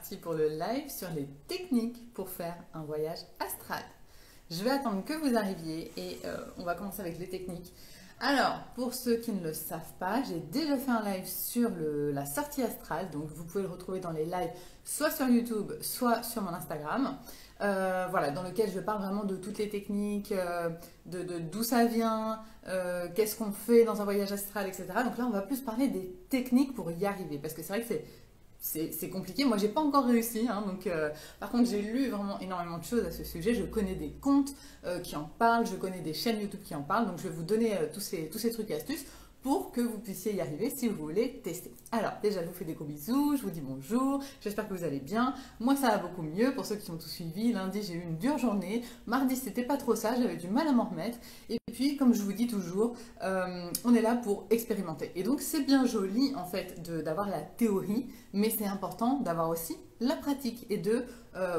parti pour le live sur les techniques pour faire un voyage astral. Je vais attendre que vous arriviez et on va commencer avec les techniques. Alors, pour ceux qui ne le savent pas, j'ai déjà fait un live sur la sortie astrale, donc vous pouvez le retrouver dans les lives soit sur YouTube, soit sur mon Instagram. Voilà, dans lequel je parle vraiment de toutes les techniques, d'où ça vient, qu'est-ce qu'on fait dans un voyage astral, etc. Donc là, on va plus parler des techniques pour y arriver, parce que c'est vrai que c'est compliqué. Moi, j'ai pas encore réussi, hein, donc par contre, j'ai lu vraiment énormément de choses à ce sujet. Je connais des comptes qui en parlent, je connais des chaînes YouTube qui en parlent, donc je vais vous donner tous ces trucs et astuces pour que vous puissiez y arriver si vous voulez tester. Alors, déjà, je vous fais des gros bisous, je vous dis bonjour, j'espère que vous allez bien. Moi, ça va beaucoup mieux. Pour ceux qui ont tout suivi, lundi, j'ai eu une dure journée. Mardi, c'était pas trop ça, j'avais du mal à m'en remettre. Et puis, comme je vous dis toujours, on est là pour expérimenter. Et donc, c'est bien joli, en fait, d'avoir la théorie, mais c'est important d'avoir aussi la pratique et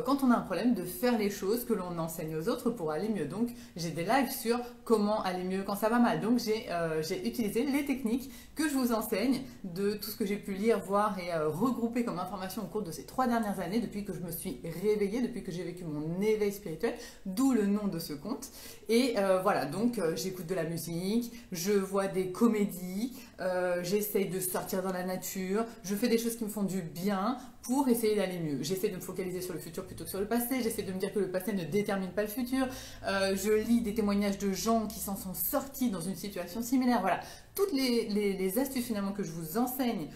quand on a un problème, de faire les choses que l'on enseigne aux autres pour aller mieux. Donc, j'ai des lives sur comment aller mieux quand ça va mal. Donc, j'ai utilisé les techniques que je vous enseigne de tout ce que j'ai pu lire, voir et regrouper comme information au cours de ces 3 dernières années, depuis que je me suis réveillée, depuis que j'ai vécu mon éveil spirituel, d'où le nom de ce compte. Et voilà, donc j'écoute de la musique, je vois des comédies, j'essaye de sortir dans la nature, je fais des choses qui me font du bien pour essayer d'aller mieux. J'essaie de me focaliser sur le futur plutôt que sur le passé, j'essaie de me dire que le passé ne détermine pas le futur, je lis des témoignages de gens qui s'en sont sortis dans une situation similaire, voilà. Toutes les astuces finalement que je vous enseigne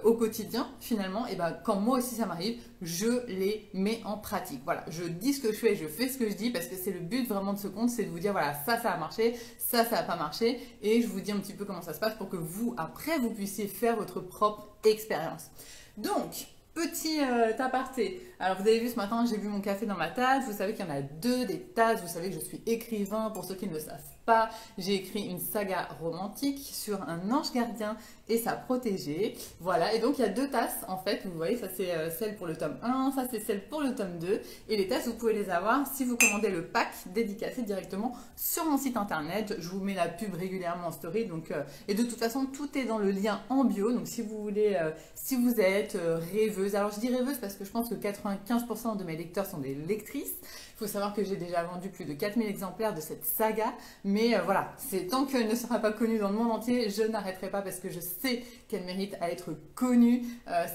au quotidien, finalement, et ben, quand moi aussi ça m'arrive, je les mets en pratique. Voilà, je dis ce que je fais, je fais ce que je dis, parce que c'est le but vraiment de ce compte, c'est de vous dire voilà, ça a marché, ça n'a pas marché, et je vous dis un petit peu comment ça se passe pour que vous, après, vous puissiez faire votre propre expérience. Donc, petit aparté. Alors vous avez vu ce matin, j'ai vu mon café dans ma tasse. Vous savez qu'il y en a 2 des tasses. Vous savez que je suis écrivain. Pour ceux qui ne le savent pas, j'ai écrit une saga romantique sur un ange gardien et sa protégée. Voilà, et donc il y a 2 tasses en fait. Vous voyez, ça c'est celle pour le tome 1, ça c'est celle pour le tome 2. Et les tasses, vous pouvez les avoir si vous commandez le pack dédicacé directement sur mon site internet. Je vous mets la pub régulièrement en story. Donc, et de toute façon, tout est dans le lien en bio. Donc si vous voulez, si vous êtes rêveuse, alors je dis rêveuse parce que je pense que 95% de mes lecteurs sont des lectrices. Il faut savoir que j'ai déjà vendu plus de 4000 exemplaires de cette saga, mais voilà, tant qu'elle ne sera pas connue dans le monde entier, je n'arrêterai pas parce que je sais qu'elle mérite à être connue.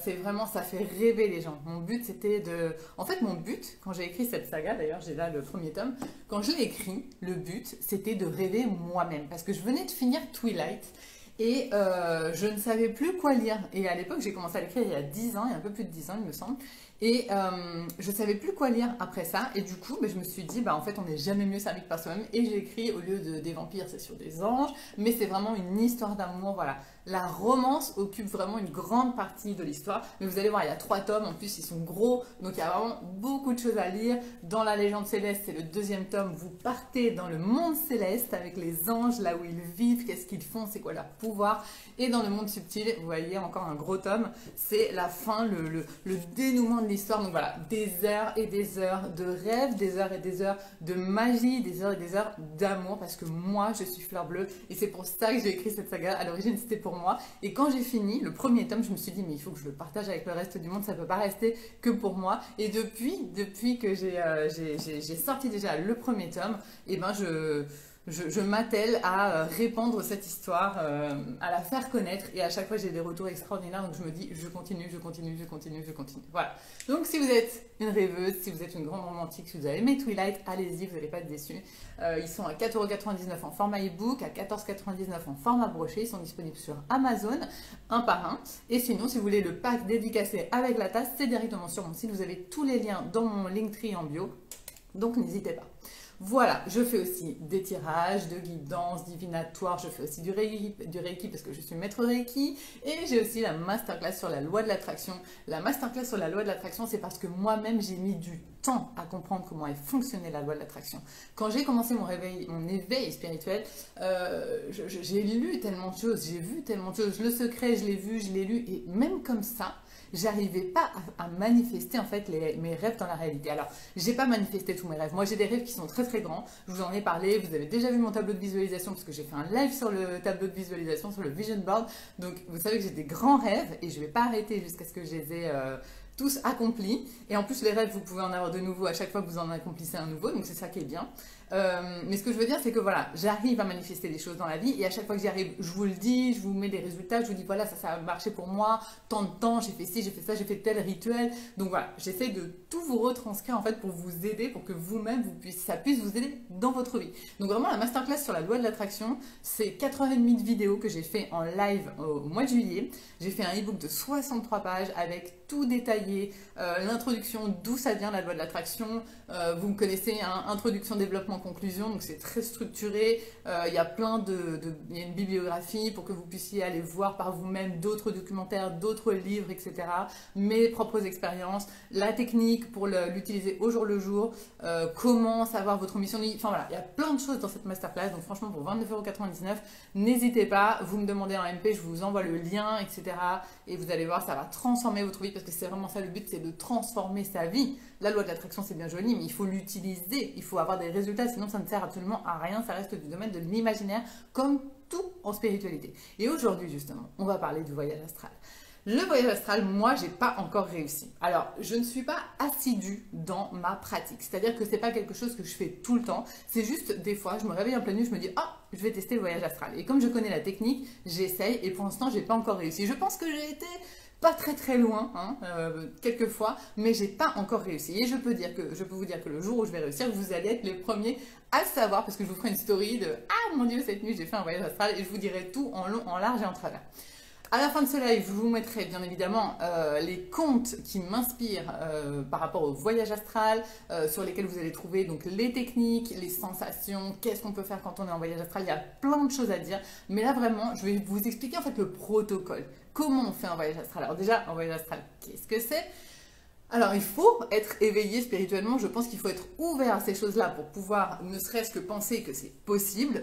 C'est vraiment, ça fait rêver les gens. Mon but, c'était En fait, mon but, quand j'ai écrit cette saga, d'ailleurs, j'ai là le premier tome, quand je l'ai écrit, le but, c'était de rêver moi-même, parce que je venais de finir Twilight, et je ne savais plus quoi lire. Et à l'époque, j'ai commencé à l'écrire il y a 10 ans, il y a un peu plus de 10 ans, il me semble. Et je ne savais plus quoi lire après ça. Et du coup, je me suis dit, en fait, on n'est jamais mieux servi que par soi-même. Et j'ai écrit, au lieu des vampires, c'est sur des anges. Mais c'est vraiment une histoire d'amour, voilà. La romance occupe vraiment une grande partie de l'histoire. Mais vous allez voir, il y a 3 tomes. En plus, ils sont gros. Donc, il y a vraiment beaucoup de choses à lire. Dans la légende céleste, c'est le 2e tome. Vous partez dans le monde céleste avec les anges, là où ils vivent, qu'est-ce qu'ils font, c'est quoi leur pouvoir. Et dans le monde subtil, vous voyez encore un gros tome. C'est la fin, le dénouement de l'histoire. Donc voilà, des heures et des heures de rêve, des heures et des heures de magie, des heures et des heures d'amour. Parce que moi, je suis fleur bleue. Et c'est pour ça que j'ai écrit cette saga. À l'origine, c'était pour moi. Et quand j'ai fini le premier tome, je me suis dit, mais il faut que je le partage avec le reste du monde, ça ne peut pas rester que pour moi. Et depuis que j'ai sorti déjà le premier tome, et je m'attelle à répandre cette histoire, à la faire connaître, et à chaque fois j'ai des retours extraordinaires, donc je me dis je continue. Voilà. Donc si vous êtes une rêveuse, si vous êtes une grande romantique, si vous avez aimé Twilight, allez-y, vous n'allez pas être déçus. Ils sont à 4,99 € en format e-book, à 14,99 € en format broché, ils sont disponibles sur Amazon, un par un. Et sinon, si vous voulez le pack dédicacé avec la tasse, c'est directement sur mon site, vous avez tous les liens dans mon Linktree en bio, donc n'hésitez pas. Voilà, je fais aussi des tirages, de guidance, divinatoire, je fais aussi du Reiki parce que je suis maître Reiki, et j'ai aussi la masterclass sur la loi de l'attraction. La masterclass sur la loi de l'attraction, c'est parce que moi-même j'ai mis du temps à comprendre comment elle fonctionnait, la loi de l'attraction. Quand j'ai commencé mon éveil spirituel, j'ai lu tellement de choses, j'ai vu tellement de choses. Le secret, je l'ai vu, je l'ai lu, et même comme ça, j'arrivais pas à manifester en fait mes rêves dans la réalité. Alors, j'ai pas manifesté tous mes rêves. Moi, j'ai des rêves qui sont très très grands. Je vous en ai parlé. Vous avez déjà vu mon tableau de visualisation parce que j'ai fait un live sur le tableau de visualisation, sur le vision board. Donc, vous savez que j'ai des grands rêves et je vais pas arrêter jusqu'à ce que je les ai tous accomplis. Et en plus, les rêves, vous pouvez en avoir de nouveaux à chaque fois que vous en accomplissez un nouveau. Donc, c'est ça qui est bien. Mais ce que je veux dire, c'est que voilà, j'arrive à manifester des choses dans la vie et à chaque fois que j'y arrive, je vous le dis, je vous mets des résultats, je vous dis voilà, ça a marché pour moi, tant de temps, j'ai fait ci, j'ai fait ça, j'ai fait tel rituel. Donc voilà, j'essaie de tout vous retranscrire en fait pour vous aider, pour que vous-même, ça puisse vous aider dans votre vie. Donc vraiment, la masterclass sur la loi de l'attraction, c'est 4h30 de vidéos que j'ai fait en live au mois de juillet. J'ai fait un e-book de 63 pages avec tout détaillé, l'introduction, d'où ça vient la loi de l'attraction. Vous me connaissez, hein, introduction, développement, conclusion, donc c'est très structuré. Il y a il y a une bibliographie pour que vous puissiez aller voir par vous-même d'autres documentaires, d'autres livres, etc. Mes propres expériences, la technique pour l'utiliser au jour le jour, comment savoir votre mission de vie. Enfin voilà, il y a plein de choses dans cette masterclass. Donc franchement, pour 29,99 €, n'hésitez pas. Vous me demandez en MP, je vous envoie le lien, etc. Et vous allez voir, ça va transformer votre vie parce que c'est vraiment ça le but, c'est de transformer sa vie. La loi de l'attraction, c'est bien joli, mais il faut l'utiliser. Il faut avoir des résultats, sinon ça ne sert absolument à rien. Ça reste du domaine de l'imaginaire, comme tout en spiritualité. Et aujourd'hui, justement, on va parler du voyage astral. Le voyage astral, moi, j'ai pas encore réussi. Alors, je ne suis pas assidue dans ma pratique. C'est-à-dire que c'est pas quelque chose que je fais tout le temps. C'est juste des fois, je me réveille en pleine nuit, je me dis ah, je vais tester le voyage astral. Et comme je connais la technique, j'essaye. Et pour l'instant, j'ai pas encore réussi. Je pense que j'ai été pas très loin, hein, quelques fois, mais j'ai pas encore réussi. Et je peux vous dire que le jour où je vais réussir, vous allez être les premiers à le savoir parce que je vous ferai une story de ah mon Dieu, cette nuit j'ai fait un voyage astral et je vous dirai tout en long, en large et en travers. À la fin de ce live, je vous mettrai bien évidemment les comptes qui m'inspirent par rapport au voyage astral, sur lesquels vous allez trouver donc les techniques, les sensations, qu'est-ce qu'on peut faire quand on est en voyage astral. Il y a plein de choses à dire, mais là vraiment, je vais vous expliquer en fait le protocole. Comment on fait un voyage astral? Alors déjà, un voyage astral, qu'est-ce que c'est? Alors, il faut être éveillé spirituellement. Je pense qu'il faut être ouvert à ces choses-là pour pouvoir ne serait-ce que penser que c'est possible.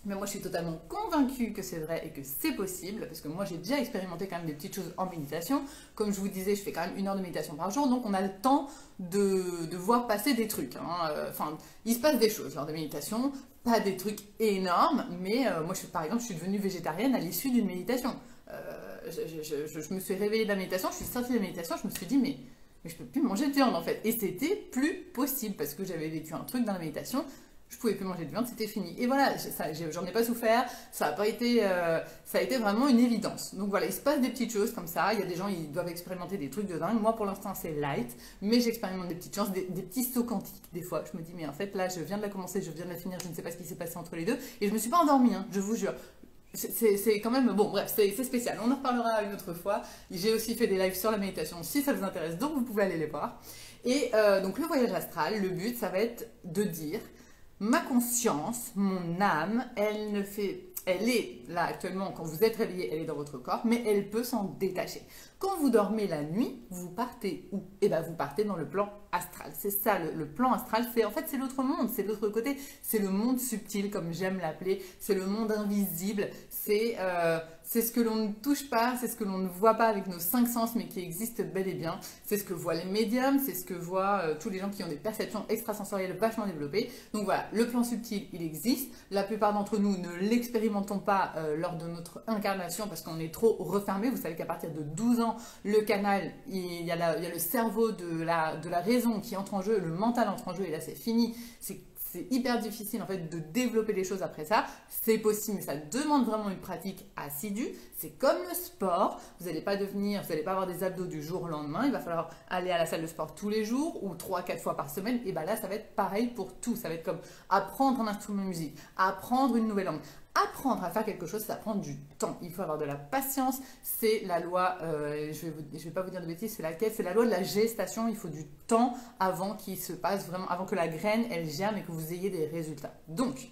Mais moi, je suis totalement convaincue que c'est vrai et que c'est possible, parce que moi, j'ai déjà expérimenté quand même des petites choses en méditation. Comme je vous disais, je fais quand même 1 heure de méditation par jour, donc on a le temps de voir passer des trucs. Hein. Enfin, il se passe des choses lors de méditation, pas des trucs énormes, mais moi, par exemple, je suis devenue végétarienne à l'issue d'une méditation. Je me suis réveillée de la méditation, je suis sortie de la méditation, je me suis dit, mais je peux plus manger de viande en fait. Et c'était plus possible, parce que j'avais vécu un truc dans la méditation. Je pouvais plus manger de viande, c'était fini. Et voilà, j'en ai pas souffert, ça a été vraiment une évidence. Donc voilà, il se passe des petites choses comme ça. Il y a des gens, ils doivent expérimenter des trucs de dingue. Moi, pour l'instant, c'est light, mais j'expérimente des petites choses, des petits sauts quantiques. Des fois, je me dis, mais en fait, là, je viens de la commencer, je viens de la finir, je ne sais pas ce qui s'est passé entre les deux. Et je me suis pas endormie, hein, je vous jure. C'est quand même, bon bref, c'est spécial, on en reparlera une autre fois. J'ai aussi fait des lives sur la méditation si ça vous intéresse, donc vous pouvez aller les voir. Et donc le voyage astral, le but, ça va être de dire, ma conscience, mon âme, elle est là actuellement, quand vous êtes réveillé, elle est dans votre corps, mais elle peut s'en détacher. Quand vous dormez la nuit, vous partez où? Eh bien, vous partez dans le plan astral. C'est ça, le plan astral, en fait, c'est l'autre monde, c'est l'autre côté, c'est le monde subtil, comme j'aime l'appeler, c'est le monde invisible, c'est ce que l'on ne touche pas, c'est ce que l'on ne voit pas avec nos 5 sens, mais qui existe bel et bien. C'est ce que voient les médiums, c'est ce que voient tous les gens qui ont des perceptions extrasensorielles vachement développées. Donc voilà, le plan subtil, il existe. La plupart d'entre nous ne l'expérimentons pas lors de notre incarnation parce qu'on est trop refermé. Vous savez qu'à partir de 12 ans, le canal, il y a le cerveau de la raison qui entre en jeu, le mental entre en jeu, et là c'est fini. C'est hyper difficile en fait de développer les choses après ça. C'est possible, mais ça demande vraiment une pratique assidue. C'est comme le sport. Vous n'allez pas avoir des abdos du jour au lendemain. Il va falloir aller à la salle de sport tous les jours ou 3-4 fois par semaine. Et bien là, ça va être pareil pour tout. Ça va être comme apprendre un instrument de musique, apprendre une nouvelle langue. Apprendre à faire quelque chose, ça prend du temps. Il faut avoir de la patience. C'est la loi, je vais pas vous dire de bêtises, c'est laquelle? C'est la loi de la gestation. Il faut du temps avant qu'il se passe vraiment, avant que la graine, elle germe et que vous ayez des résultats. Donc,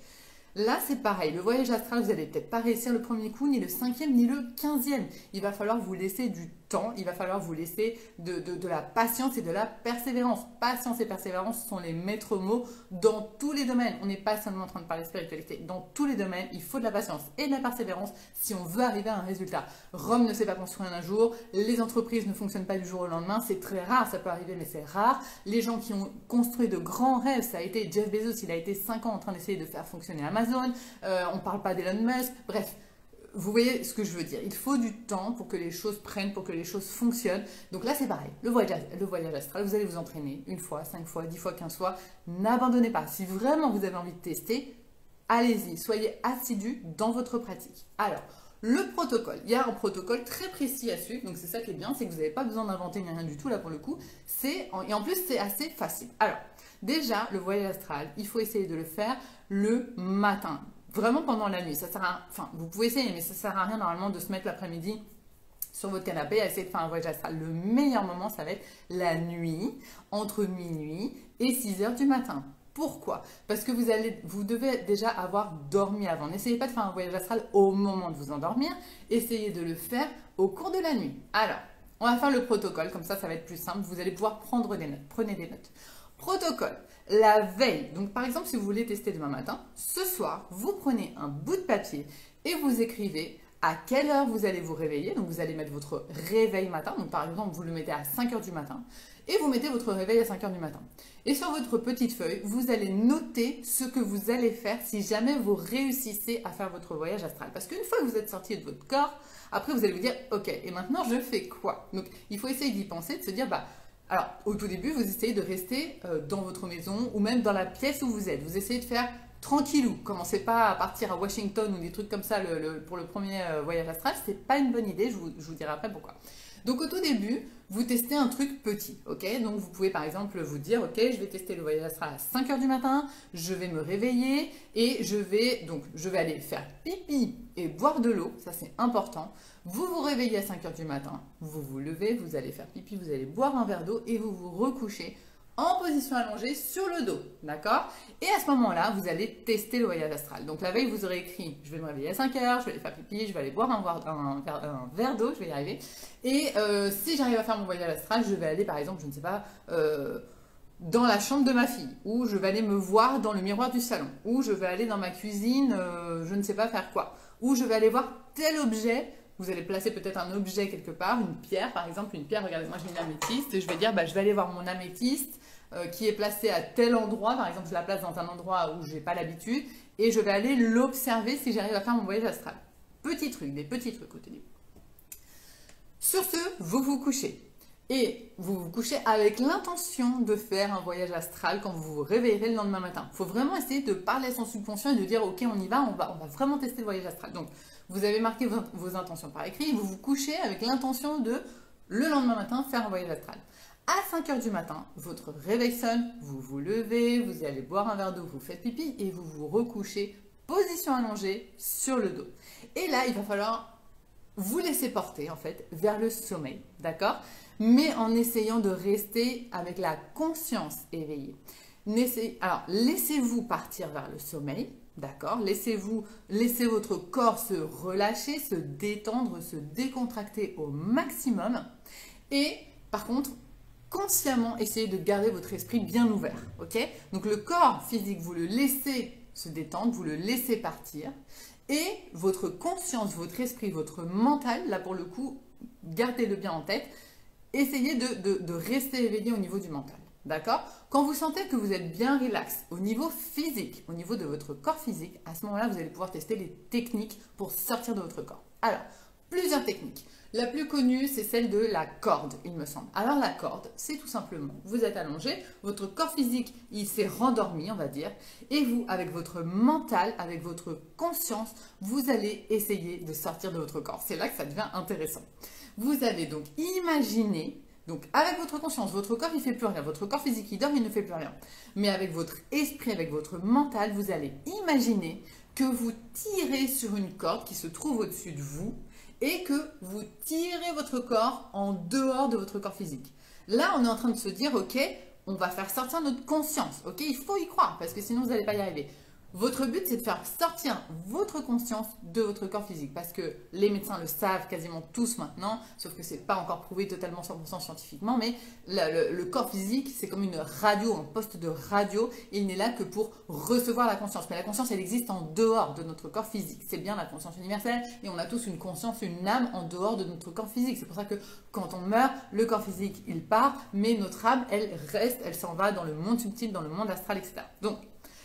là, c'est pareil. Le voyage astral, vous n'allez peut-être pas réussir le premier coup, ni le 5e, ni le 15e. Il va falloir vous laisser du temps. Il va falloir vous laisser de la patience et de la persévérance. Patience et persévérance sont les maîtres mots dans tous les domaines. On n'est pas seulement en train de parler spiritualité. Dans tous les domaines, il faut de la patience et de la persévérance si on veut arriver à un résultat. Rome ne s'est pas construit en un jour. Les entreprises ne fonctionnent pas du jour au lendemain. C'est très rare, ça peut arriver, mais c'est rare. Les gens qui ont construit de grands rêves, ça a été Jeff Bezos, il a été 5 ans en train d'essayer de faire fonctionner Amazon. On ne parle pas d'Elon Musk. Bref. vous voyez ce que je veux dire. Il faut du temps pour que les choses prennent, pour que les choses fonctionnent. Donc là, c'est pareil. Le voyage astral, vous allez vous entraîner 1 fois, 5 fois, 10 fois, 15 fois. N'abandonnez pas. Si vraiment vous avez envie de tester, allez-y. Soyez assidus dans votre pratique. Alors, le protocole. Il y a un protocole très précis à suivre. Donc, c'est ça qui est bien. C'est que vous n'avez pas besoin d'inventer ni rien du tout là pour le coup. Et en plus, c'est assez facile. Alors, déjà, le voyage astral, il faut essayer de le faire le matin. Vraiment pendant la nuit. Ça sert à, enfin, vous pouvez essayer, mais ça sert à rien normalement de se mettre l'après-midi sur votre canapé à essayer de faire un voyage astral. Le meilleur moment, ça va être la nuit, entre minuit et 6 heures du matin. Pourquoi? Parce que vous devez déjà avoir dormi avant. N'essayez pas de faire un voyage astral au moment de vous endormir. Essayez de le faire au cours de la nuit. Alors, on va faire le protocole. Comme ça va être plus simple. Vous allez pouvoir prendre des notes. Prenez des notes. Protocole. La veille. Donc, par exemple, si vous voulez tester demain matin, ce soir, vous prenez un bout de papier et vous écrivez à quelle heure vous allez vous réveiller. Donc, vous allez mettre votre réveil matin. Donc, par exemple, vous le mettez à 5 heures du matin et vous mettez votre réveil à 5 heures du matin. Et sur votre petite feuille, vous allez noter ce que vous allez faire si jamais vous réussissez à faire votre voyage astral. Parce qu'une fois que vous êtes sorti de votre corps, après, vous allez vous dire, OK, et maintenant, je fais quoi? Donc, il faut essayer d'y penser, de se dire, alors, au tout début, vous essayez de rester dans votre maison ou même dans la pièce où vous êtes. Vous essayez de faire tranquillou. Commencez pas à partir à Washington ou des trucs comme ça pour le premier voyage astral. C'est pas une bonne idée. Je vous dirai après pourquoi. Donc, au tout début, vous testez un truc petit. Ok. Donc, vous pouvez par exemple vous dire, OK, je vais tester le voyage astral à 5 heures du matin. Je vais me réveiller et je vais aller faire pipi et boire de l'eau. Ça, c'est important. Vous vous réveillez à 5 heures du matin, vous vous levez, vous allez faire pipi, vous allez boire un verre d'eau et vous vous recouchez en position allongée sur le dos, d'accord? Et à ce moment-là, vous allez tester le voyage astral. Donc la veille, vous aurez écrit, je vais me réveiller à 5 heures, je vais aller faire pipi, je vais aller boire un verre d'eau, je vais y arriver. Et si j'arrive à faire mon voyage astral, je vais aller par exemple, je ne sais pas, dans la chambre de ma fille, ou je vais aller me voir dans le miroir du salon, ou je vais aller dans ma cuisine, je ne sais pas faire quoi, ou je vais aller voir tel objet. Vous allez placer peut-être un objet quelque part, une pierre par exemple, une pierre, regardez, moi j'ai une améthyste et je vais dire, je vais aller voir mon améthyste qui est placée à tel endroit, par exemple je la place dans un endroit où je n'ai pas l'habitude et je vais aller l'observer si j'arrive à faire mon voyage astral. Petit truc, des petits trucs au début. Sur ce, vous vous couchez. Et vous vous couchez avec l'intention de faire un voyage astral quand vous vous réveillerez le lendemain matin. Il faut vraiment essayer de parler à son subconscient et de dire, OK, on y va, on va vraiment tester le voyage astral. Donc, vous avez marqué vos intentions par écrit et vous vous couchez avec l'intention de, le lendemain matin, faire un voyage astral. À 5 heures du matin, votre réveil sonne, vous vous levez, vous allez boire un verre d'eau, vous faites pipi et vous vous recouchez, position allongée, sur le dos. Et là, il va falloir vous laisser porter, en fait, vers le sommeil, d'accord? Mais en essayant de rester avec la conscience éveillée. Alors, laissez-vous partir vers le sommeil, d'accord? Laissez votre corps se relâcher, se détendre, se décontracter au maximum. Et par contre, consciemment, essayez de garder votre esprit bien ouvert, ok? Donc le corps physique, vous le laissez se détendre, vous le laissez partir. Et votre conscience, votre esprit, votre mental, là pour le coup, gardez-le bien en tête. Essayez de rester éveillé au niveau du mental. D'accord? Quand vous sentez que vous êtes bien relax au niveau physique, au niveau de votre corps physique, à ce moment-là, vous allez pouvoir tester les techniques pour sortir de votre corps. Alors, plusieurs techniques. La plus connue, c'est celle de la corde, il me semble. Alors, la corde, c'est tout simplement, vous êtes allongé, votre corps physique, il s'est rendormi, on va dire, et vous, avec votre mental, avec votre conscience, vous allez essayer de sortir de votre corps. C'est là que ça devient intéressant. Vous allez donc imaginer, donc avec votre conscience, votre corps il ne fait plus rien, votre corps physique il dort, il ne fait plus rien. Mais avec votre esprit, avec votre mental, vous allez imaginer que vous tirez sur une corde qui se trouve au-dessus de vous et que vous tirez votre corps en dehors de votre corps physique. Là, on est en train de se dire, OK, on va faire sortir notre conscience. OK, il faut y croire parce que sinon vous n'allez pas y arriver. Votre but, c'est de faire sortir votre conscience de votre corps physique parce que les médecins le savent quasiment tous maintenant, sauf que ce n'est pas encore prouvé totalement 100% scientifiquement, mais le corps physique, c'est comme une radio, un poste de radio, et il n'est là que pour recevoir la conscience. Mais la conscience, elle existe en dehors de notre corps physique. C'est bien la conscience universelle et on a tous une conscience, une âme en dehors de notre corps physique. C'est pour ça que quand on meurt, le corps physique, il part, mais notre âme, elle reste, elle s'en va dans le monde subtil, dans le monde astral, etc. Donc,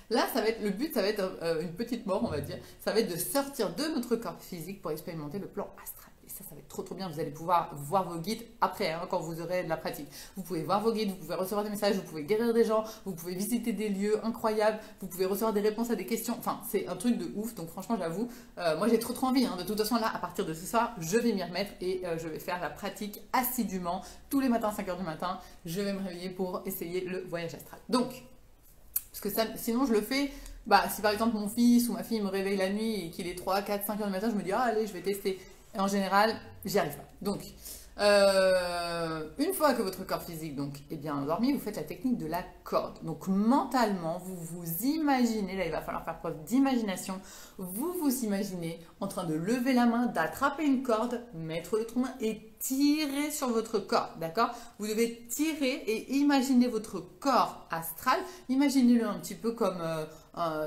Là, ça va être, le but, ça va être une petite mort, on va dire. Ça va être de sortir de notre corps physique pour expérimenter le plan astral. Et ça va être trop bien. Vous allez pouvoir voir vos guides après, hein, quand vous aurez de la pratique. Vous pouvez voir vos guides, vous pouvez recevoir des messages, vous pouvez guérir des gens, vous pouvez visiter des lieux incroyables, vous pouvez recevoir des réponses à des questions. Enfin, c'est un truc de ouf. Donc franchement, j'avoue, moi j'ai trop envie. Hein. De toute façon, là, à partir de ce soir, je vais m'y remettre et je vais faire la pratique assidûment. Tous les matins, à 5 h du matin, je vais me réveiller pour essayer le voyage astral. Donc, parce que ça, sinon je le fais, si par exemple mon fils ou ma fille me réveille la nuit et qu'il est 3, 4, 5 h du matin, je me dis, ah allez, je vais tester. Et en général, j'y arrive pas. Donc, une fois que votre corps physique est bien endormi, vous faites la technique de la corde. Donc mentalement, vous vous imaginez, là il va falloir faire preuve d'imagination, vous vous imaginez en train de lever la main, d'attraper une corde, mettre l'autre main et tirer sur votre corps, d'accord? Vous devez tirer et imaginer votre corps astral, imaginez-le un petit peu comme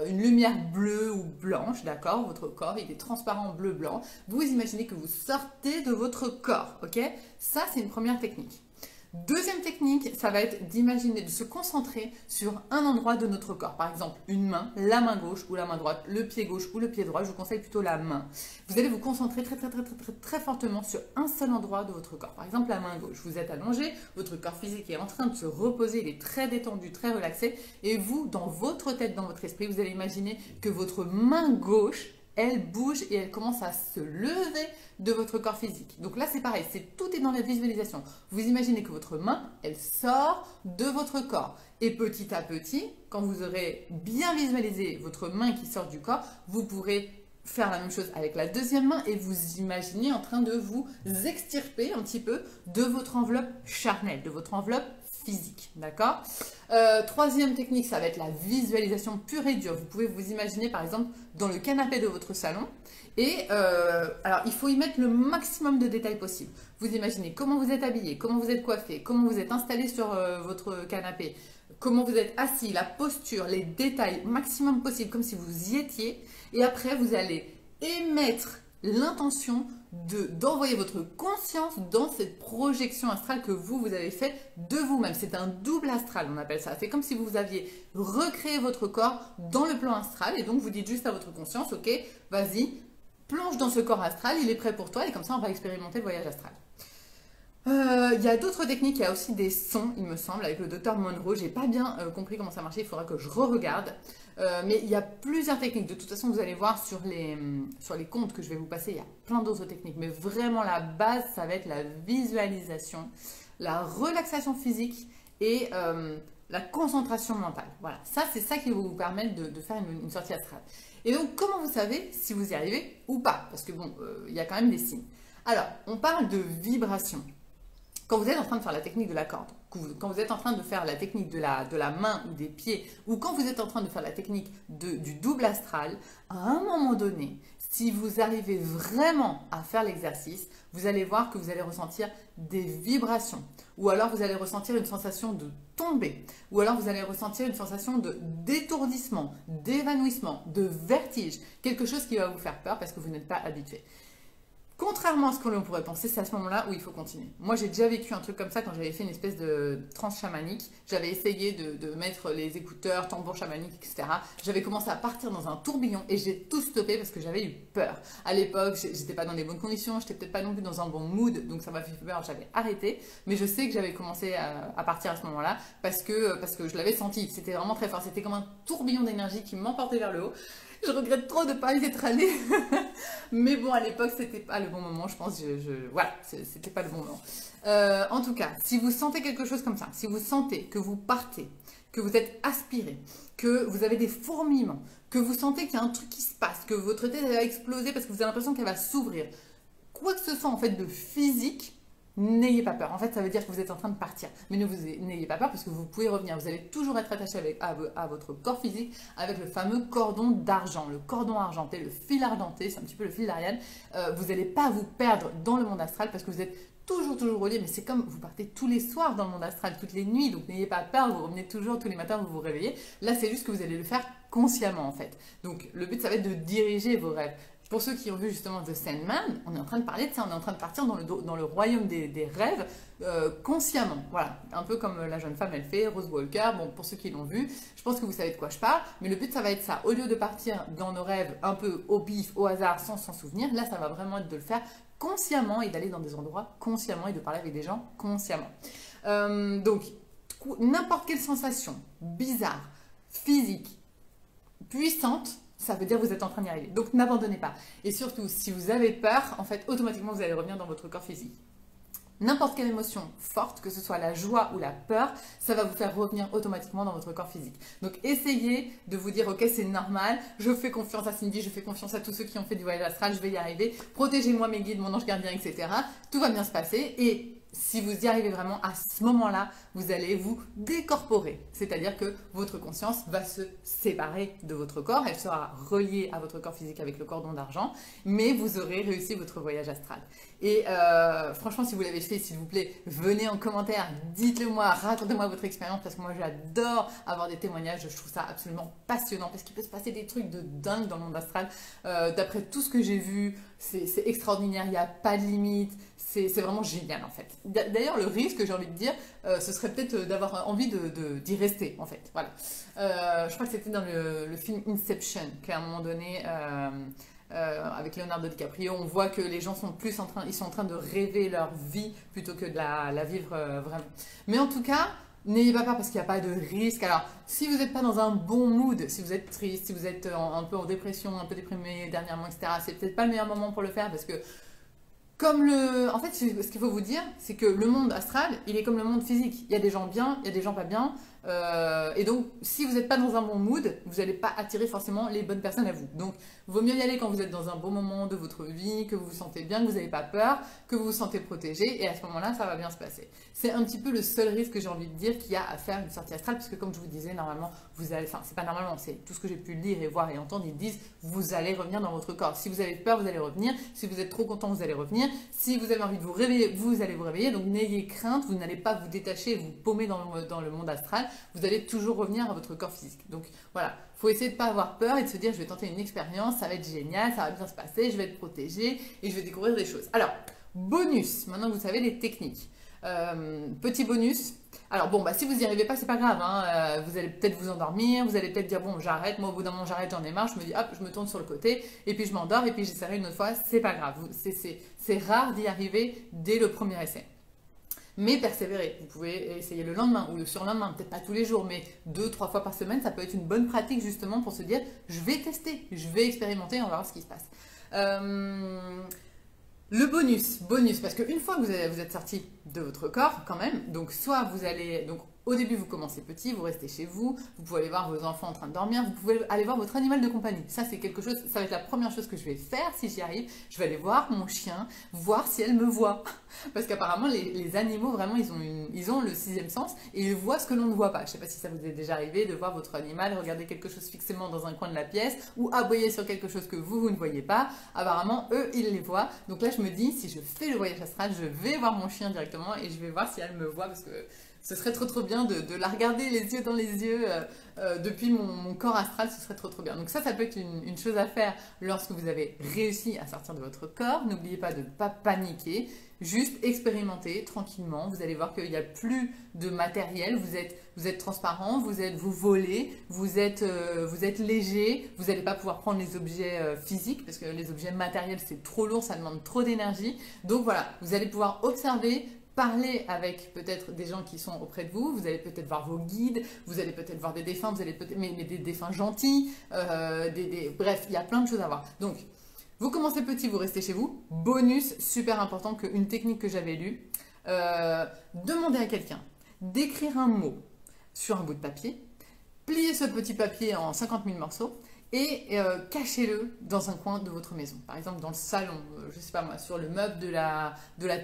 une lumière bleue ou blanche, d'accord? Votre corps, il est transparent bleu-blanc. Vous imaginez que vous sortez de votre corps, ok? Ça, c'est une première technique. Deuxième technique, ça va être d'imaginer, de se concentrer sur un endroit de notre corps. Par exemple, une main, la main gauche ou la main droite, le pied gauche ou le pied droit. Je vous conseille plutôt la main. Vous allez vous concentrer très fortement sur un seul endroit de votre corps. Par exemple, la main gauche. Vous êtes allongé, votre corps physique est en train de se reposer, il est très détendu, très relaxé. Et vous, dans votre tête, dans votre esprit, vous allez imaginer que votre main gauche, elle bouge et elle commence à se lever de votre corps physique. Donc là, c'est pareil, tout est dans la visualisation. Vous imaginez que votre main, elle sort de votre corps. Et petit à petit, quand vous aurez bien visualisé votre main qui sort du corps, vous pourrez faire la même chose avec la deuxième main et vous imaginez en train de vous extirper un petit peu de votre enveloppe charnelle, de votre enveloppe physique, d'accord? Troisième technique, ça va être la visualisation pure et dure. Vous pouvez vous imaginer par exemple dans le canapé de votre salon et alors il faut y mettre le maximum de détails possible. Vous imaginez comment vous êtes habillé, comment vous êtes coiffé, comment vous êtes installé sur votre canapé, comment vous êtes assis, la posture, les détails maximum possible comme si vous y étiez et après vous allez émettre l'intention d'envoyer votre conscience dans cette projection astrale que vous avez fait de vous-même. C'est un double astral, on appelle ça. C'est comme si vous aviez recréé votre corps dans le plan astral et donc vous dites juste à votre conscience, ok, vas-y, plonge dans ce corps astral, il est prêt pour toi et comme ça on va expérimenter le voyage astral. Il y a d'autres techniques, il y a aussi des sons, il me semble, avec le docteur Monroe. J'ai pas bien compris comment ça marchait, il faudra que je re-regarde. Mais il y a plusieurs techniques. De toute façon, vous allez voir sur les comptes que je vais vous passer, il y a plein d'autres techniques. Mais vraiment, la base, ça va être la visualisation, la relaxation physique et la concentration mentale. Voilà, ça, c'est ça qui va vous permettre de faire une sortie astrale. Et donc, comment vous savez si vous y arrivez ou pas? Parce que bon, il y a quand même des signes. Alors, on parle de vibration. Quand vous êtes en train de faire la technique de la corde, quand vous êtes en train de faire la technique de la main ou des pieds, ou quand vous êtes en train de faire la technique du double astral, à un moment donné, si vous arrivez vraiment à faire l'exercice, vous allez voir que vous allez ressentir des vibrations, ou alors vous allez ressentir une sensation de tomber, ou alors vous allez ressentir une sensation d'étourdissement, d'évanouissement, de vertige, quelque chose qui va vous faire peur parce que vous n'êtes pas habitué. Contrairement à ce que l'on pourrait penser, c'est à ce moment-là où il faut continuer. Moi, j'ai déjà vécu un truc comme ça quand j'avais fait une espèce de transe chamanique. J'avais essayé de mettre les écouteurs, tambour chamanique, etc. J'avais commencé à partir dans un tourbillon et j'ai tout stoppé parce que j'avais eu peur. À l'époque, j'étais pas dans les bonnes conditions, j'étais peut-être pas non plus dans un bon mood, donc ça m'a fait peur, j'avais arrêté. Mais je sais que j'avais commencé à partir à ce moment-là parce que je l'avais senti. C'était vraiment très fort. C'était comme un tourbillon d'énergie qui m'emportait vers le haut. Je regrette trop de ne pas y être allée. Mais bon, à l'époque, c'était pas le bon moment, je pense. Voilà, c'était pas le bon moment. En tout cas, si vous sentez quelque chose comme ça, si vous sentez que vous partez, que vous êtes aspiré, que vous avez des fourmillements, que vous sentez qu'il y a un truc qui se passe, que votre tête va exploser parce que vous avez l'impression qu'elle va s'ouvrir, quoi que ce soit en fait de physique, n'ayez pas peur. En fait, ça veut dire que vous êtes en train de partir. Mais n'ayez pas peur parce que vous pouvez revenir. Vous allez toujours être attaché à votre corps physique avec le fameux cordon d'argent, le cordon argenté, le fil argenté, c'est un petit peu le fil d'Ariane. Vous n'allez pas vous perdre dans le monde astral parce que vous êtes toujours relié. Mais c'est comme vous partez tous les soirs dans le monde astral, toutes les nuits. Donc n'ayez pas peur, vous revenez toujours tous les matins, vous vous réveillez. Là, c'est juste que vous allez le faire consciemment en fait. Donc le but, ça va être de diriger vos rêves. pour ceux qui ont vu justement The Sandman, on est en train de parler de ça, on est en train de partir dans le royaume des rêves consciemment. Voilà, un peu comme la jeune femme elle fait, Rose Walker. Bon, pour ceux qui l'ont vu, je pense que vous savez de quoi je parle, mais le but ça va être ça. Au lieu de partir dans nos rêves un peu au pif, au hasard, sans s'en souvenir, là ça va vraiment être de le faire consciemment et d'aller dans des endroits consciemment et de parler avec des gens consciemment. Donc, n'importe quelle sensation bizarre, physique, puissante, ça veut dire que vous êtes en train d'y arriver. Donc n'abandonnez pas. Et surtout, si vous avez peur, en fait, automatiquement, vous allez revenir dans votre corps physique. N'importe quelle émotion forte, que ce soit la joie ou la peur, ça va vous faire revenir automatiquement dans votre corps physique. Donc essayez de vous dire, ok, c'est normal, je fais confiance à Cindy, je fais confiance à tous ceux qui ont fait du voyage astral, je vais y arriver, protégez-moi mes guides, mon ange gardien, etc. Tout va bien se passer et si vous y arrivez vraiment, à ce moment-là, vous allez vous décorporer. C'est-à-dire que votre conscience va se séparer de votre corps. Elle sera reliée à votre corps physique avec le cordon d'argent, mais vous aurez réussi votre voyage astral. Et franchement, si vous l'avez fait, s'il vous plaît, venez en commentaire, dites-le moi, racontez-moi votre expérience, parce que moi j'adore avoir des témoignages, je trouve ça absolument passionnant, parce qu'il peut se passer des trucs de dingue dans le monde astral. D'après tout ce que j'ai vu, c'est extraordinaire, il n'y a pas de limite, c'est vraiment génial en fait. D'ailleurs, le risque, j'ai envie de dire, ce serait peut-être d'avoir envie d'y rester en fait. Voilà. Je crois que c'était dans le film Inception qu'à un moment donné, avec Leonardo DiCaprio, on voit que les gens sont plus ils sont en train de rêver leur vie plutôt que de la vivre vraiment. Mais en tout cas, n'ayez pas peur parce qu'il n'y a pas de risque. Alors, si vous n'êtes pas dans un bon mood, si vous êtes triste, si vous êtes un peu en dépression, un peu déprimé dernièrement, etc., c'est peut-être pas le meilleur moment pour le faire parce que en fait, ce qu'il faut vous dire, c'est que le monde astral, il est comme le monde physique. Il y a des gens bien, il y a des gens pas bien. Et donc, si vous n'êtes pas dans un bon mood, vous n'allez pas attirer forcément les bonnes personnes à vous. Donc, il vaut mieux y aller quand vous êtes dans un bon moment de votre vie, que vous vous sentez bien, que vous n'avez pas peur, que vous vous sentez protégé. Et à ce moment-là, ça va bien se passer. C'est un petit peu le seul risque que j'ai envie de dire qu'il y a à faire une sortie astrale. Parce que comme je vous disais, normalement, vous allez... Enfin, c'est pas normalement, c'est tout ce que j'ai pu lire et voir et entendre. Ils disent, vous allez revenir dans votre corps. Si vous avez peur, vous allez revenir. Si vous êtes trop content, vous allez revenir. Si vous avez envie de vous réveiller, vous allez vous réveiller. Donc, n'ayez crainte. Vous n'allez pas vous détacher et vous paumer dans le monde astral. Vous allez toujours revenir à votre corps physique. Donc voilà, il faut essayer de ne pas avoir peur et de se dire je vais tenter une expérience, ça va être génial, ça va bien se passer, je vais être protégée et je vais découvrir des choses. Alors, bonus, maintenant que vous savez les techniques. Petit bonus, alors bon, bah, si vous n'y arrivez pas, c'est pas grave, hein. Vous allez peut-être vous endormir, vous allez peut-être dire bon, j'arrête, moi au bout d'un moment j'arrête, j'en ai marre, je me dis hop, je me tourne sur le côté et puis je m'endors et puis j'essaierai une autre fois, c'est pas grave. C'est rare d'y arriver dès le premier essai. Mais persévérez, vous pouvez essayer le lendemain ou le surlendemain, peut-être pas tous les jours, mais 2-3 fois par semaine, ça peut être une bonne pratique justement pour se dire je vais tester, je vais expérimenter, on va voir ce qui se passe. Le bonus, parce qu'une fois que vous êtes sorti de votre corps quand même, donc soit vous allez, donc au début vous commencez petit, vous restez chez vous, vous pouvez aller voir vos enfants en train de dormir, vous pouvez aller voir votre animal de compagnie. Ça c'est quelque chose, ça va être la première chose que je vais faire si j'y arrive. Je vais aller voir mon chien, voir si elle me voit. Parce qu'apparemment les animaux vraiment ils ont le sixième sens et ils voient ce que l'on ne voit pas. Je ne sais pas si ça vous est déjà arrivé de voir votre animal regarder quelque chose fixement dans un coin de la pièce ou aboyer sur quelque chose que vous ne voyez pas. Apparemment eux ils les voient. Donc là je me dis si je fais le voyage astral, je vais voir mon chien directement et je vais voir si elle me voit parce que ce serait trop bien de la regarder les yeux dans les yeux depuis mon corps astral, ce serait trop bien. Donc ça peut être une chose à faire lorsque vous avez réussi à sortir de votre corps. N'oubliez pas de ne pas paniquer, juste expérimenter tranquillement. Vous allez voir qu'il n'y a plus de matériel, vous êtes transparent, vous volez, vous êtes léger, vous n'allez pas pouvoir prendre les objets physiques parce que les objets matériels c'est trop lourd, ça demande trop d'énergie. Donc voilà, vous allez pouvoir observer, parler avec peut-être des gens qui sont auprès de vous, vous allez peut-être voir vos guides, vous allez peut-être voir des défunts, vous allez peut-être mais des défunts gentils, bref, il y a plein de choses à voir. Donc, vous commencez petit, vous restez chez vous. Bonus, super important, qu'une technique que j'avais lue, demandez à quelqu'un d'écrire un mot sur un bout de papier, pliez ce petit papier en 50 000 morceaux, et cachez-le dans un coin de votre maison. Par exemple, dans le salon, je ne sais pas moi, sur le meuble de la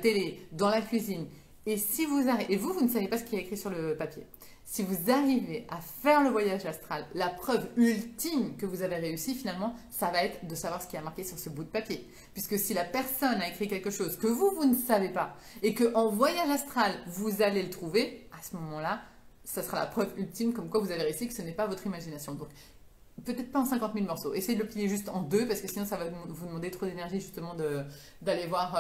télé, dans la cuisine. Et si vous arrivez, et vous ne savez pas ce qui est écrit sur le papier. Si vous arrivez à faire le voyage astral, la preuve ultime que vous avez réussi finalement, ça va être de savoir ce qui est marqué sur ce bout de papier. Puisque si la personne a écrit quelque chose que vous ne savez pas, et qu'en voyage astral, vous allez le trouver, à ce moment-là, ça sera la preuve ultime comme quoi vous avez réussi, que ce n'est pas votre imagination. Donc, peut-être pas en 50 000 morceaux. Essayez de le plier juste en deux parce que sinon ça va vous demander trop d'énergie justement d'aller voir,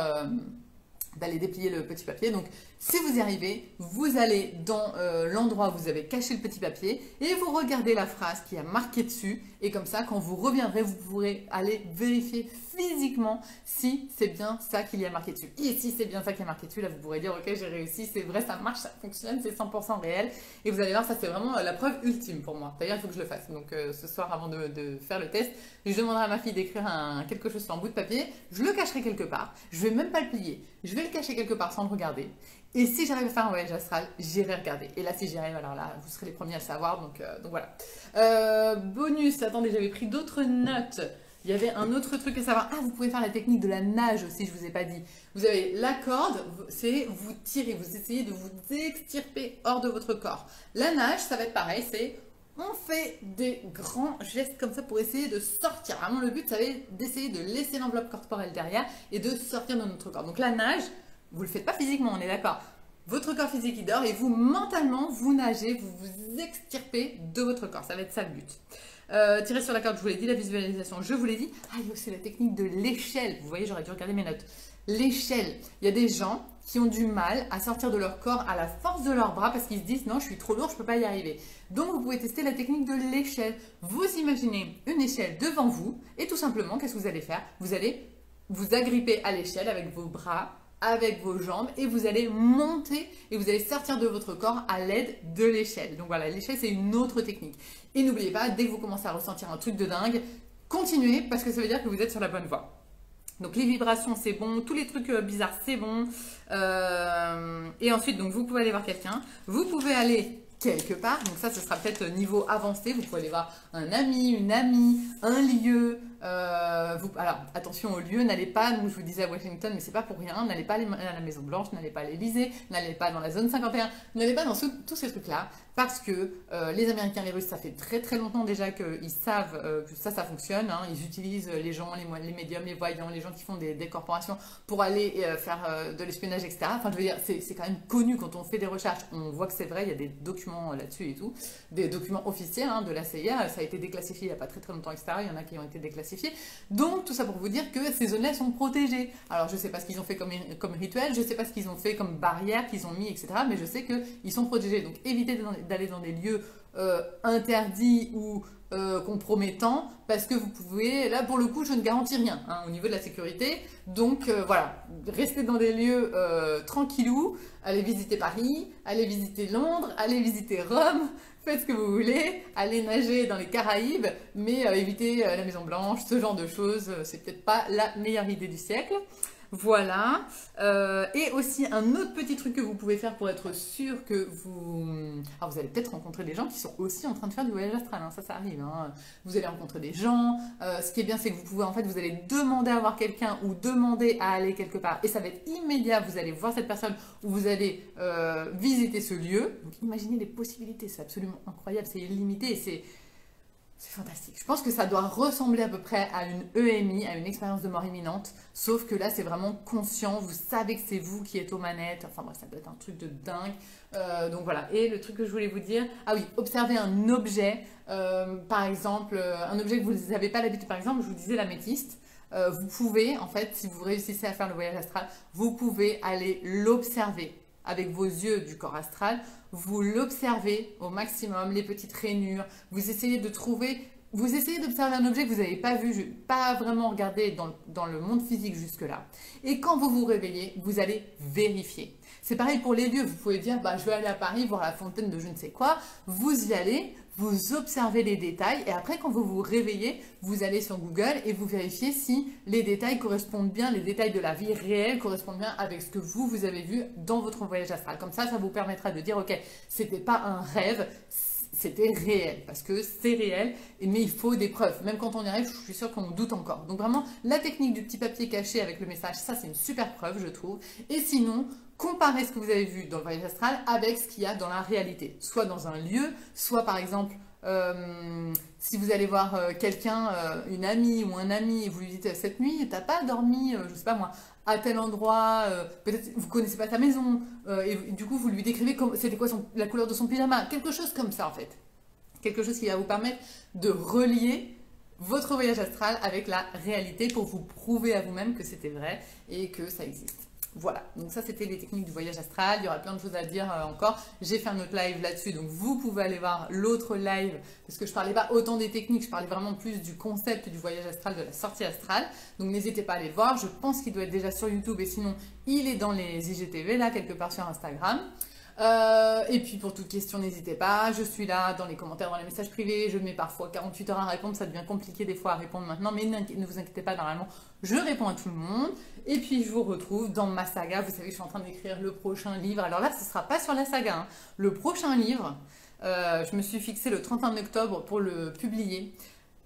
d'aller déplier le petit papier. Donc si vous y arrivez, vous allez dans l'endroit où vous avez caché le petit papier et vous regardez la phrase qui a marqué dessus. Et comme ça, quand vous reviendrez, vous pourrez aller vérifier physiquement si c'est bien ça qu'il y a marqué dessus. Et si c'est bien ça qui est marqué dessus, là vous pourrez dire ok, j'ai réussi, c'est vrai, ça marche, ça fonctionne, c'est 100% réel. Et vous allez voir, ça c'est vraiment la preuve ultime pour moi. D'ailleurs, il faut que je le fasse. Donc ce soir, avant de faire le test, je demanderai à ma fille d'écrire quelque chose sur un bout de papier. Je le cacherai quelque part. Je vais même pas le plier. Je vais le cacher quelque part sans le regarder. Et si j'arrive à faire un voyage astral, j'irai regarder. Et là, si j'y arrive, alors là, vous serez les premiers à le savoir. Donc voilà. Bonus, attendez, j'avais pris d'autres notes. Il y avait un autre truc à savoir. Ah, vous pouvez faire la technique de la nage aussi, je ne vous ai pas dit. Vous avez la corde, c'est vous tirez, vous essayez de vous extirper hors de votre corps. La nage, ça va être pareil, c'est on fait des grands gestes comme ça pour essayer de sortir. Vraiment, le but, ça va être d'essayer de laisser l'enveloppe corporelle derrière et de sortir de notre corps. Donc la nage, vous ne le faites pas physiquement, on est d'accord. Votre corps physique, il dort et vous, mentalement, vous nagez, vous vous extirpez de votre corps. Ça va être ça le but. Tirer sur la corde, je vous l'ai dit, la visualisation, je vous l'ai dit. Ah, il y a aussi la technique de l'échelle. Vous voyez, j'aurais dû regarder mes notes. L'échelle. Il y a des gens qui ont du mal à sortir de leur corps à la force de leurs bras parce qu'ils se disent non, je suis trop lourd, je ne peux pas y arriver. Donc, vous pouvez tester la technique de l'échelle. Vous imaginez une échelle devant vous et tout simplement, qu'est-ce que vous allez faire? Vous allez vous agripper à l'échelle avec vos bras, avec vos jambes et vous allez monter et vous allez sortir de votre corps à l'aide de l'échelle. Donc voilà, l'échelle c'est une autre technique. Et n'oubliez pas, dès que vous commencez à ressentir un truc de dingue, continuez parce que ça veut dire que vous êtes sur la bonne voie. Donc les vibrations c'est bon, tous les trucs bizarres c'est bon. Et ensuite donc vous pouvez aller voir quelqu'un, vous pouvez aller quelque part, donc ça ce sera peut-être niveau avancé, vous pouvez aller voir un ami, une amie, un lieu. Alors attention au lieu, n'allez pas, donc je vous disais à Washington, mais c'est pas pour rien, n'allez pas à la Maison Blanche, n'allez pas à l'Elysée, n'allez pas dans la zone 51, n'allez pas dans tous ces trucs-là, parce que les Américains, les Russes, ça fait très très longtemps déjà qu'ils savent que ça fonctionne, hein. Ils utilisent les gens, les médiums, les voyants, les gens qui font des corporations pour aller faire de l'espionnage, etc. Enfin je veux dire, c'est quand même connu quand on fait des recherches, on voit que c'est vrai, il y a des documents là-dessus et tout, des documents officiels hein, de la CIA, ça a été déclassifié il n'y a pas très très longtemps, etc. Il y en a qui ont été déclassifiés. Donc tout ça pour vous dire que ces zones-là sont protégées. Alors je ne sais pas ce qu'ils ont fait comme rituel, je ne sais pas ce qu'ils ont fait comme barrière qu'ils ont mis, etc. Mais je sais qu'ils sont protégés. Donc évitez d'aller dans des lieux interdits ou compromettants parce que vous pouvez, là pour le coup je ne garantis rien hein, au niveau de la sécurité. Donc voilà, restez dans des lieux tranquillous, allez visiter Paris, allez visiter Londres, allez visiter Rome. Faites ce que vous voulez, allez nager dans les Caraïbes, mais évitez la Maison Blanche, ce genre de choses, c'est peut-être pas la meilleure idée du siècle. Voilà. Et aussi un autre petit truc que vous pouvez faire pour être sûr que vous... Alors vous allez peut-être rencontrer des gens qui sont aussi en train de faire du voyage astral, hein, ça arrive. Hein. Vous allez rencontrer des gens. Ce qui est bien, c'est que vous pouvez, en fait, vous allez demander à voir quelqu'un ou demander à aller quelque part. Et ça va être immédiat, vous allez voir cette personne ou vous allez visiter ce lieu. Donc imaginez les possibilités, c'est absolument incroyable, c'est illimité et c'est fantastique. Je pense que ça doit ressembler à peu près à une EMI, à une expérience de mort imminente, sauf que là, c'est vraiment conscient. Vous savez que c'est vous qui êtes aux manettes. Enfin bref, ça doit être un truc de dingue. Donc voilà. Et le truc que je voulais vous dire, ah oui, observez un objet, par exemple, un objet que vous n'avez pas l'habitude. Par exemple, je vous disais l'améthyste. Vous pouvez, en fait, si vous réussissez à faire le voyage astral, vous pouvez aller l'observer avec vos yeux du corps astral, vous l'observez au maximum, les petites rainures, vous essayez d'observer un objet que vous n'avez pas vu, pas vraiment regardé dans le monde physique jusque-là. Et quand vous vous réveillez, vous allez vérifier. C'est pareil pour les lieux, vous pouvez dire bah, je vais aller à Paris voir la fontaine de je ne sais quoi, vous y allez, vous observez les détails et après quand vous vous réveillez, vous allez sur Google et vous vérifiez si les détails correspondent bien, les détails de la vie réelle correspondent bien avec ce que vous avez vu dans votre voyage astral. Comme ça vous permettra de dire ok, c'était pas un rêve, c'était réel, parce que c'est réel, mais il faut des preuves. Même quand on y arrive, je suis sûre qu'on doute encore. Donc vraiment, la technique du petit papier caché avec le message, ça c'est une super preuve, je trouve. Et sinon, comparez ce que vous avez vu dans le voyage astral avec ce qu'il y a dans la réalité. Soit dans un lieu, soit par exemple, si vous allez voir quelqu'un, une amie ou un ami, et vous lui dites cette nuit, t'as pas dormi, je sais pas moi, à tel endroit, peut-être vous connaissez pas ta maison, et du coup vous lui décrivez c'était quoi la couleur de son pyjama, quelque chose comme ça en fait. quelque chose qui va vous permettre de relier votre voyage astral avec la réalité pour vous prouver à vous-même que c'était vrai et que ça existe. Voilà, donc ça c'était les techniques du voyage astral, il y aura plein de choses à dire encore, j'ai fait un autre live là-dessus, donc vous pouvez aller voir l'autre live, parce que je parlais pas autant des techniques, je parlais vraiment plus du concept du voyage astral, de la sortie astrale, donc n'hésitez pas à aller le voir, je pense qu'il doit être déjà sur YouTube, et sinon il est dans les IGTV, là quelque part sur Instagram. Et puis pour toute question, n'hésitez pas, je suis là dans les commentaires, dans les messages privés, je mets parfois 48 heures à répondre, ça devient compliqué des fois à répondre maintenant, mais ne vous inquiétez pas, normalement je réponds à tout le monde. Et puis je vous retrouve dans ma saga, vous savez que je suis en train d'écrire le prochain livre, alors là ce ne sera pas sur la saga, hein. Le prochain livre, je me suis fixé le 31 octobre pour le publier.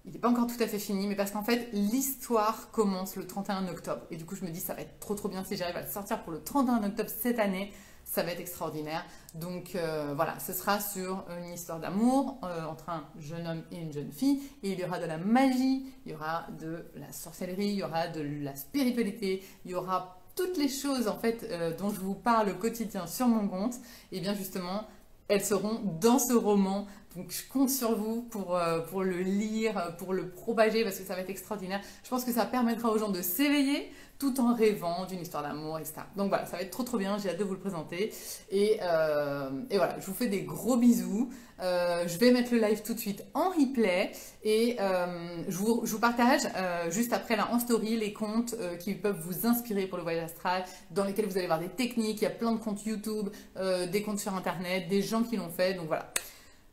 Il n'est pas encore tout à fait fini, mais parce qu'en fait, l'histoire commence le 31 octobre. Et du coup, je me dis, ça va être trop bien si j'arrive à le sortir pour le 31 octobre cette année. Ça va être extraordinaire. Donc voilà, ce sera sur une histoire d'amour entre un jeune homme et une jeune fille. Et il y aura de la magie, il y aura de la sorcellerie, il y aura de la spiritualité, il y aura toutes les choses en fait dont je vous parle au quotidien sur mon compte. Et bien justement, elles seront dans ce roman. Donc je compte sur vous pour le lire, pour le propager parce que ça va être extraordinaire. Je pense que ça permettra aux gens de s'éveiller tout en rêvant d'une histoire d'amour, etc. Donc voilà, ça va être trop bien, j'ai hâte de vous le présenter. Et voilà, je vous fais des gros bisous. Je vais mettre le live tout de suite en replay et je vous partage juste après là en story les comptes qui peuvent vous inspirer pour le voyage astral, dans lesquels vous allez voir des techniques, il y a plein de comptes YouTube, des comptes sur internet, des gens qui l'ont fait, donc voilà.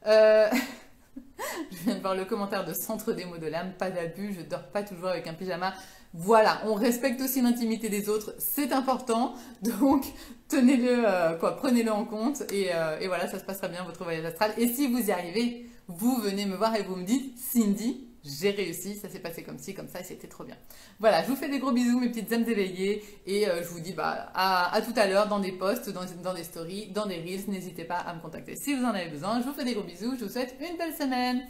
Je viens de voir le commentaire de Centre des mots de l'âme, pas d'abus, je dors pas toujours avec un pyjama. Voilà, on respecte aussi l'intimité des autres, c'est important, donc tenez-le, prenez-le en compte et voilà, ça se passera bien votre voyage astral. Et si vous y arrivez, vous venez me voir et vous me dites, Cindy, j'ai réussi, ça s'est passé comme ci, comme ça et c'était trop bien. Voilà, je vous fais des gros bisous mes petites âmes éveillées et je vous dis à tout à l'heure dans des posts, dans des stories, dans des reels, n'hésitez pas à me contacter si vous en avez besoin. Je vous fais des gros bisous, je vous souhaite une belle semaine.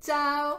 Ciao!